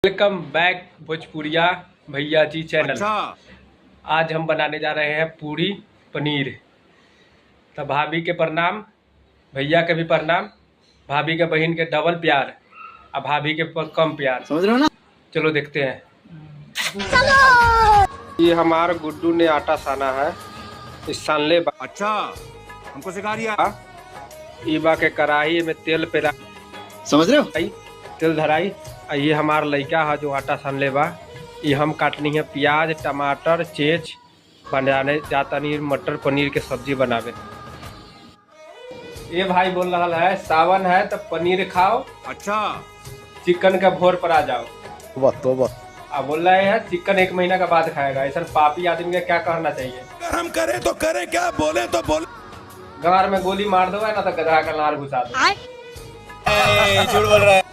Welcome back भोजपुरिया भैया जी channel. अच्छा। आज हम बनाने जा रहे हैं पूरी पनीर। तो भाभी के प्रणाम, भैया के भी प्रणाम। भाभी के बहन के डबल प्यार और भाभी के कम प्यार, समझ रहे हो ना। चलो देखते हैं। चलो। ये हमारा गुड्डू ने आटा साना है। इस सानले अच्छा, हमको सिखा दिया। ईबा के कढ़ाई में तेल पे समझ रहे हो, तेल धराई। ये हमार लड़का है जो आटा सानले बा। ये हम काटनी है प्याज टमाटर चेच बनाने जाता नहीं मटर पनीर के सब्जी बनावे। ये भाई बोल रहा है सावन है तो पनीर खाओ, अच्छा चिकन का भोर पर आ जाओ। तोबा अब बोल रहे हैं चिकन 1 महीना का बाद खाएगा। ऐसा पापी आदमी का क्या करना चाहिए? अगर हम करें तो करें, क्या बोले तो बोले। गार में गोली मार दो है ना तो गधा का नार घुसा दो। झूठ बोल रहा है।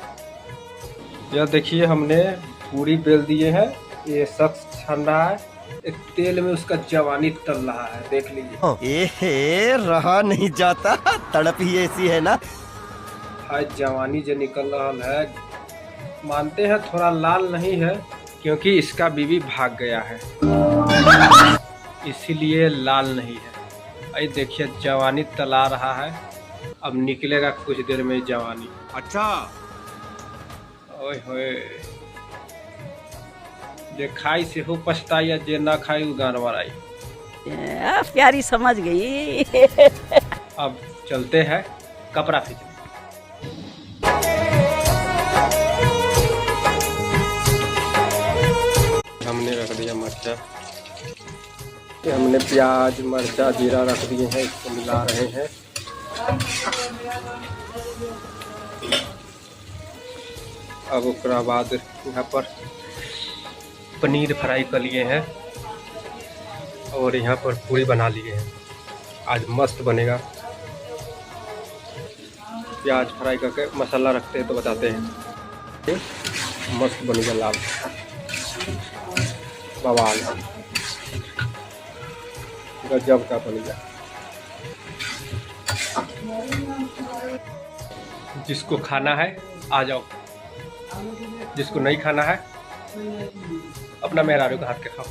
यह देखिए हमने पूरी बेल दिए हैं। ये शख्स छन रहा है, एक तेल में उसका जवानी तल रहा है, देख लीजिए। रहा नहीं जाता, तड़प ही ऐसी है ना। हाय जवानी जो निकल रहा है। मानते हैं थोड़ा लाल नहीं है क्योंकि इसका बीवी भाग गया है, इसीलिए लाल नहीं है। अरे देखिए जवानी तला रहा है, अब निकलेगा कुछ देर में जवानी। अच्छा ओए होए, जे खाई से हो पछताई, जे ना खाई उ गान माराई। प्यारी समझ गई। अब चलते हैं कपड़ा खींचने। हमने रख दिया मर्चा, हमने प्याज मर्चा जीरा रख दिए हैं, इसको मिला रहे हैं। अब उसके बाद यहाँ पर पनीर फ्राई कर लिए हैं और यहाँ पर पूरी बना लिए हैं। आज मस्त बनेगा। प्याज फ्राई करके मसाला रखते हैं तो बताते हैं। मस्त बनेगा लाल बवाल, गजब का बनेगा। जिसको खाना है आ जाओ, जिसको नहीं खाना है अपना मेहरारू का हाथ के खाओ।